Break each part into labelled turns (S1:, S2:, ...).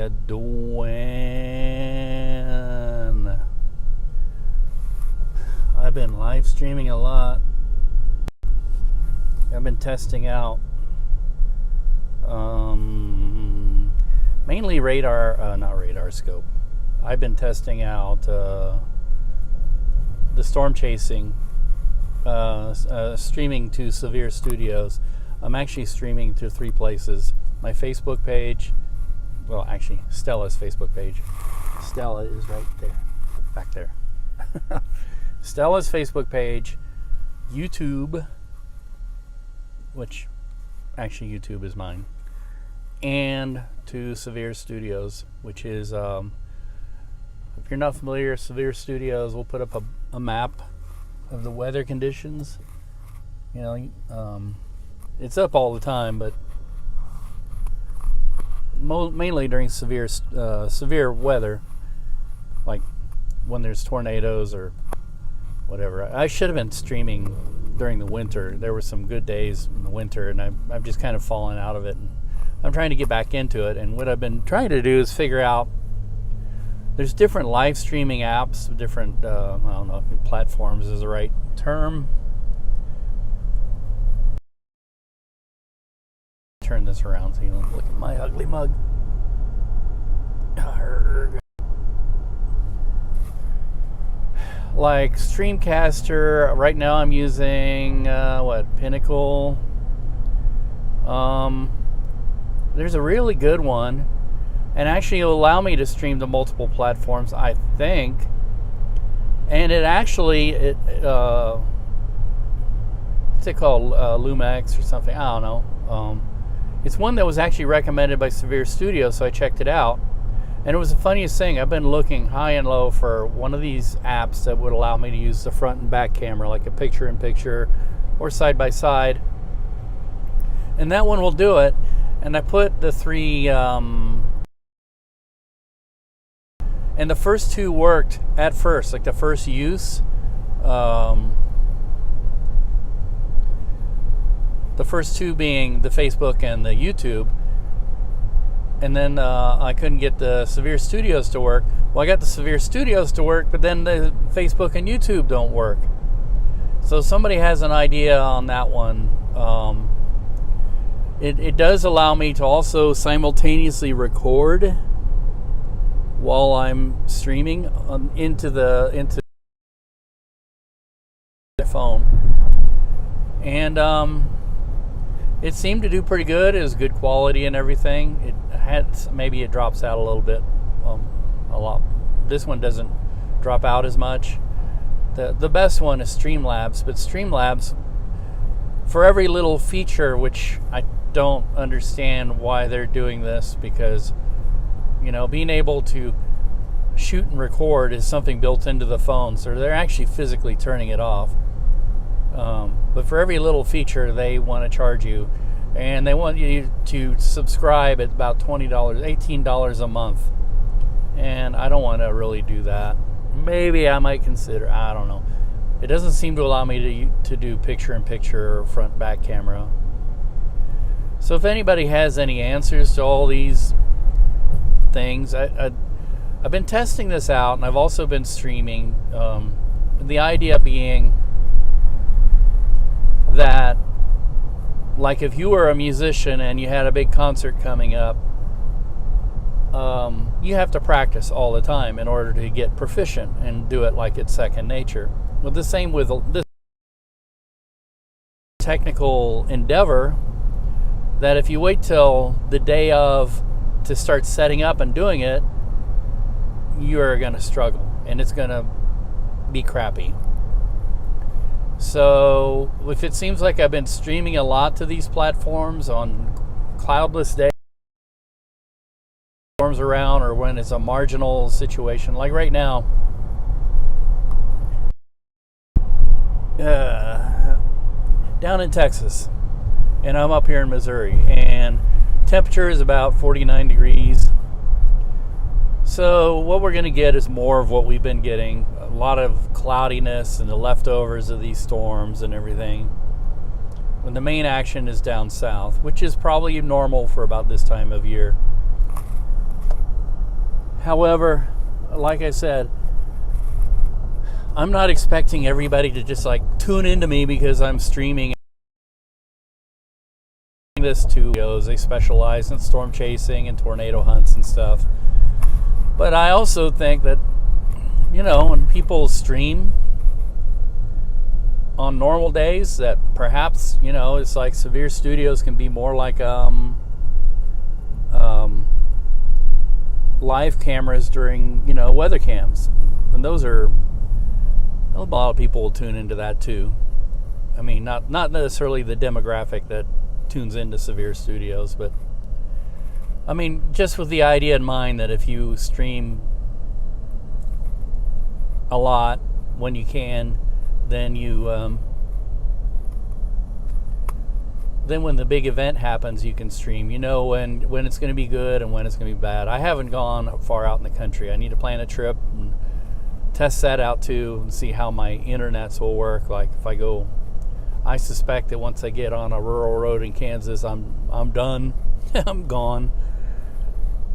S1: you doing? I've been live streaming a lot. I've been testing out mainly not radar scope. I've been testing out the storm chasing, streaming to Severe Studios. I'm actually streaming to 3 places. My Facebook page, well, actually, Stella's Facebook page. Stella is right there, back there. Stella's Facebook page, YouTube, which actually YouTube is mine, and to Severe Studios, which is, if you're not familiar, Severe Studios will put up a map of the weather conditions. You know, it's up all the time, but mainly during severe weather, like when there's tornadoes or whatever. I should have been streaming during the winter. There were some good days in the winter, and I've just kind of fallen out of it. And I'm trying to get back into it, and what I've been trying to do is figure out, there's different live streaming apps, different, I don't know if platforms is the right term. Turn this around so you don't look at my ugly mug. Arrgh. Like Streamcaster, right now I'm using, Pinnacle. There's a really good one, and actually it'll allow me to stream to multiple platforms, I think. And it actually, what's it called, Lumex or something, I don't know. It's one that was actually recommended by Severe Studios, so I checked it out. And it was the funniest thing. I've been looking high and low for one of these apps that would allow me to use the front and back camera, like a picture-in-picture or side-by-side. And that one will do it. And I put the 3... and the first 2 worked at first, like the first use. The first 2 being the Facebook and the YouTube. And then I couldn't get the Severe Studios to work. Well, I got the Severe Studios to work, but then the Facebook and YouTube don't work. So somebody has an idea on that one. It does allow me to also simultaneously record while I'm streaming into the phone. And it seemed to do pretty good. It was good quality and everything. Maybe it drops out a little bit, a lot. This one doesn't drop out as much. The best one is Streamlabs, but Streamlabs, for every little feature, which I don't understand why they're doing this, because, you know, being able to shoot and record is something built into the phone, so they're actually physically turning it off. But for every little feature, they want to charge you, and they want you to subscribe at about $20, $18 a month. And I don't want to really do that. Maybe I might consider, I don't know. It doesn't seem to allow me to do picture-in-picture or front-back camera. So if anybody has any answers to all these things, I've been testing this out, and I've also been streaming. The idea being that, like, if you were a musician and you had a big concert coming up, you have to practice all the time in order to get proficient and do it like it's second nature. Well, the same with this technical endeavor, that if you wait till the day of to start setting up and doing it, you're going to struggle, and it's going to be crappy. So if it seems like I've been streaming a lot to these platforms on cloudless days, storms around, or when it's a marginal situation, like right now, down in Texas, and I'm up here in Missouri, and temperature is about 49 degrees. So what we're going to get is more of what we've been getting, a lot of cloudiness and the leftovers of these storms and everything, when the main action is down south, which is probably normal for about this time of year. However, like I said, I'm not expecting everybody to just like tune into me because I'm streaming this to videos. They specialize in storm chasing and tornado hunts and stuff. But I also think that, when people stream on normal days, that perhaps, it's like Severe Studios can be more like live cameras during, weather cams. And those are, a lot of people will tune into that too. I mean, not necessarily the demographic that tunes into Severe Studios, but I mean, just with the idea in mind that if you stream a lot when you can, then then when the big event happens, you can stream. When it's going to be good and when it's going to be bad. I haven't gone far out in the country. I need to plan a trip and test that out too and see how my internets will work. Like if I go, I suspect that once I get on a rural road in Kansas, I'm done. I'm gone.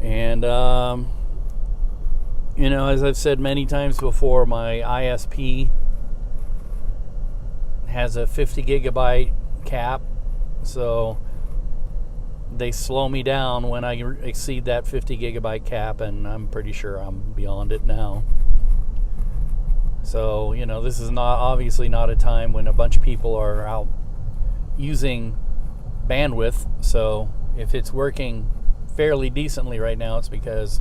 S1: And as I've said many times before, my ISP has a 50 gigabyte cap, so they slow me down when I exceed that 50 gigabyte cap, and I'm pretty sure I'm beyond it now. So, this is obviously not a time when a bunch of people are out using bandwidth. So if it's working fairly decently right now, it's because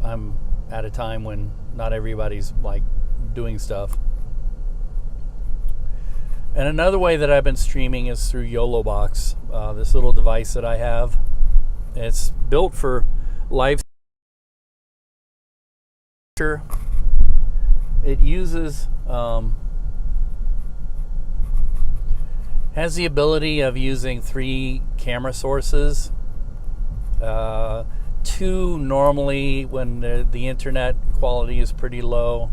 S1: I'm at a time when not everybody's like doing stuff. And another way that I've been streaming is through YOLObox, this little device that I have. It's built for live. It uses, has the ability of using 3 camera sources. 2 normally when the internet quality is pretty low,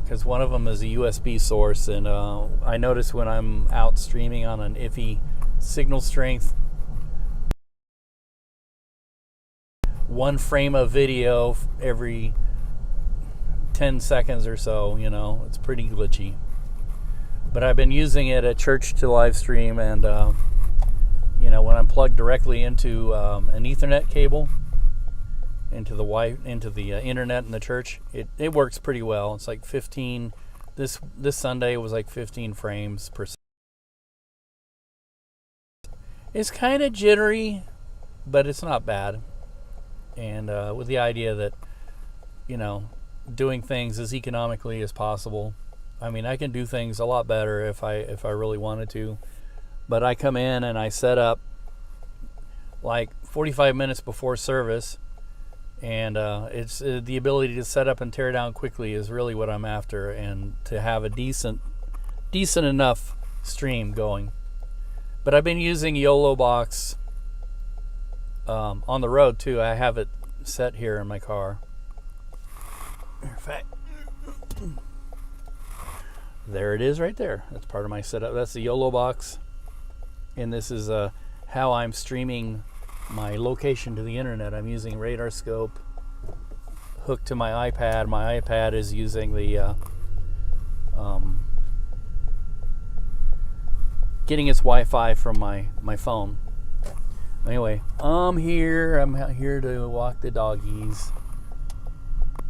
S1: because one of them is a USB source, and I notice when I'm out streaming on an iffy signal strength, 1 frame of video every 10 seconds or so, it's pretty glitchy. But I've been using it at church to live stream, and when I'm plugged directly into an Ethernet cable into the internet in the church, it works pretty well. It's like 15. This Sunday was like 15 frames per second. It's kind of jittery, but it's not bad. And with the idea that doing things as economically as possible. I mean, I can do things a lot better if I really wanted to. But I come in and I set up like 45 minutes before service, and it's the ability to set up and tear down quickly is really what I'm after, and to have a decent enough stream going. But I've been using YOLObox on the road too. I have it set here in my car. In fact, there it is right there. That's part of my setup. That's the YOLObox, and this is how I'm streaming my location to the internet. I'm using RadarScope hooked to my iPad. My iPad is using the getting its Wi-Fi from my phone. Anyway, I'm here to walk the doggies.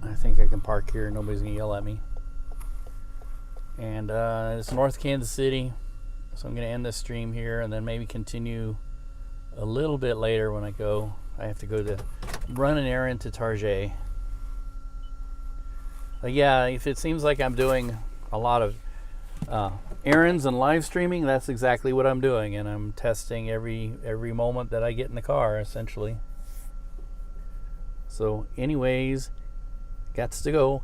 S1: I think I can park here. Nobody's gonna yell at me. And it's North Kansas City, so I'm gonna end this stream here, and then maybe continue a little bit later when I have to go to run an errand to Target. Yeah, if it seems like I'm doing a lot of errands and live streaming, that's exactly what I'm doing, and I'm testing every moment that I get in the car, essentially. So anyways, gots to go.